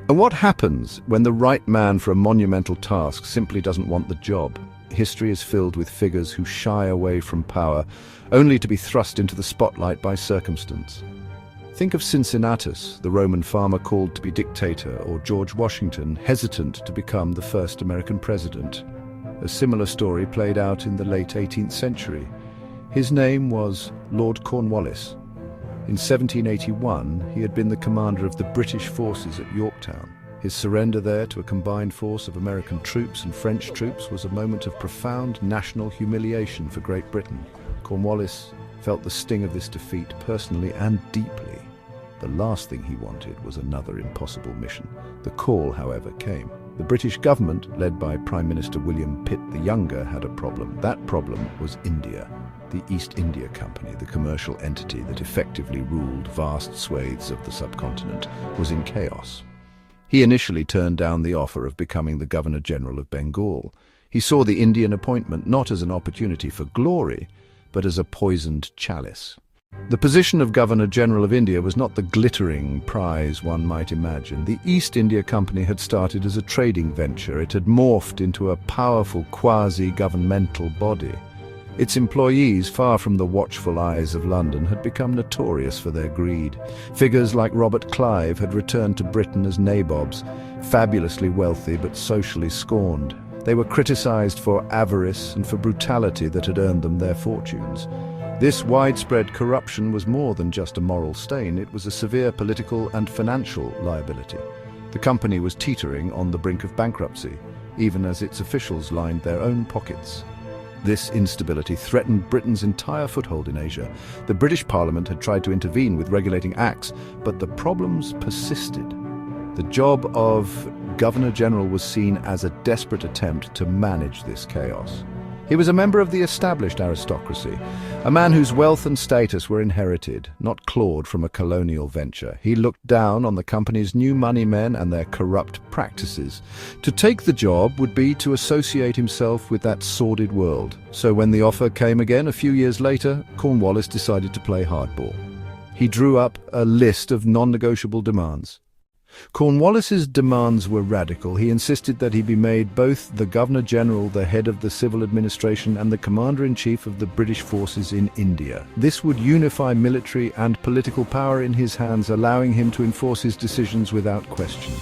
And what happens when the right man for a monumental task simply doesn't want the job? History is filled with figures who shy away from power, only to be thrust into the spotlight by circumstance. Think of Cincinnatus, the Roman farmer called to be dictator, or George Washington, hesitant to become the first American president. A similar story played out in the late 18th century. His name was Lord Cornwallis. In 1781, he had been the commander of the British forces at Yorktown. His surrender there to a combined force of American troops and French troops was a moment of profound national humiliation for Great Britain. Cornwallis felt the sting of this defeat personally and deeply. The last thing he wanted was another impossible mission. The call, however, came. The British government, led by Prime Minister William Pitt the Younger, had a problem. That problem was India. The East India Company, the commercial entity that effectively ruled vast swathes of the subcontinent, was in chaos. He initially turned down the offer of becoming the Governor-General of Bengal. He saw the Indian appointment not as an opportunity for glory, but as a poisoned chalice. The position of Governor-General of India was not the glittering prize one might imagine. The East India Company had started as a trading venture. It had morphed into a powerful quasi-governmental body. Its employees, far from the watchful eyes of London, had become notorious for their greed. Figures like Robert Clive had returned to Britain as nabobs, fabulously wealthy but socially scorned. They were criticized for avarice and for brutality that had earned them their fortunes. This widespread corruption was more than just a moral stain. It was a severe political and financial liability. The company was teetering on the brink of bankruptcy, even as its officials lined their own pockets. This instability threatened Britain's entire foothold in Asia. The British Parliament had tried to intervene with regulating acts, but the problems persisted. The job of Governor-General was seen as a desperate attempt to manage this chaos. He was a member of the established aristocracy, a man whose wealth and status were inherited, not clawed from a colonial venture. He looked down on the company's new money men and their corrupt practices. To take the job would be to associate himself with that sordid world. So when the offer came again a few years later, Cornwallis decided to play hardball. He drew up a list of non-negotiable demands. Cornwallis's demands were radical. He insisted that he be made both the Governor-General, the head of the civil administration, and the Commander-in-Chief of the British forces in India. This would unify military and political power in his hands, allowing him to enforce his decisions without question.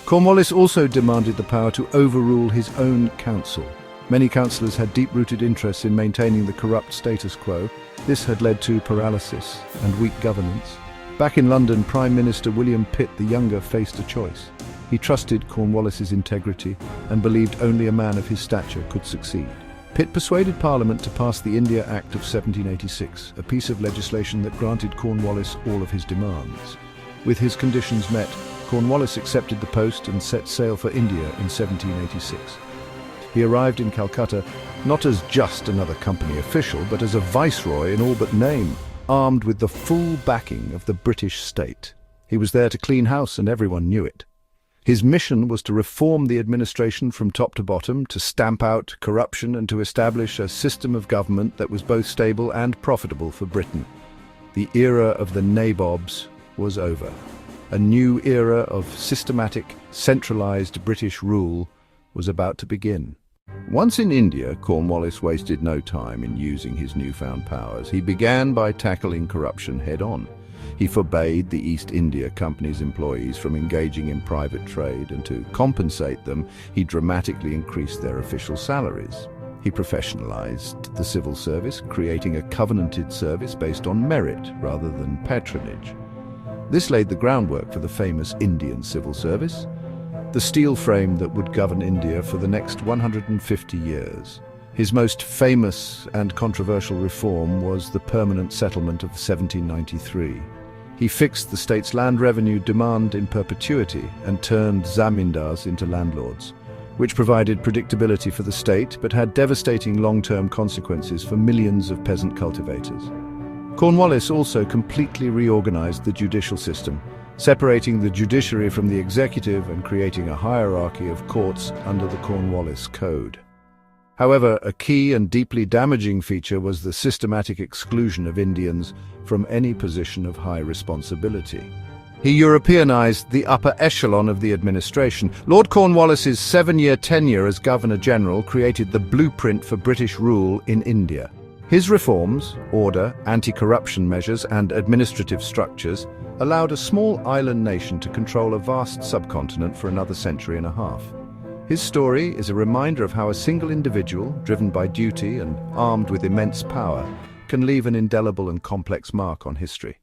Cornwallis also demanded the power to overrule his own council. Many councillors had deep-rooted interests in maintaining the corrupt status quo. This had led to paralysis and weak governance. Back in London, Prime Minister William Pitt the Younger faced a choice. He trusted Cornwallis's integrity and believed only a man of his stature could succeed. Pitt persuaded Parliament to pass the India Act of 1786, a piece of legislation that granted Cornwallis all of his demands. With his conditions met, Cornwallis accepted the post and set sail for India in 1786. He arrived in Calcutta not as just another company official, but as a viceroy in all but name, armed with the full backing of the British state. He was there to clean house, and everyone knew it. His mission was to reform the administration from top to bottom, to stamp out corruption and to establish a system of government that was both stable and profitable for Britain. The era of the nabobs was over. A new era of systematic, centralized British rule was about to begin. Once in India, Cornwallis wasted no time in using his newfound powers. He began by tackling corruption head-on. He forbade the East India Company's employees from engaging in private trade, and to compensate them, he dramatically increased their official salaries. He professionalized the civil service, creating a covenanted service based on merit rather than patronage. This laid the groundwork for the famous Indian civil service, the steel frame that would govern India for the next 150 years. His most famous and controversial reform was the Permanent Settlement of 1793. He fixed the state's land revenue demand in perpetuity and turned zamindars into landlords, which provided predictability for the state but had devastating long-term consequences for millions of peasant cultivators. Cornwallis also completely reorganized the judicial system, separating the judiciary from the executive and creating a hierarchy of courts under the Cornwallis Code. However, a key and deeply damaging feature was the systematic exclusion of Indians from any position of high responsibility. He Europeanized the upper echelon of the administration. Lord Cornwallis's 7-year tenure as Governor-General created the blueprint for British rule in India. His reforms, order, anti-corruption measures and administrative structures allowed a small island nation to control a vast subcontinent for another century and a half. His story is a reminder of how a single individual, driven by duty and armed with immense power, can leave an indelible and complex mark on history.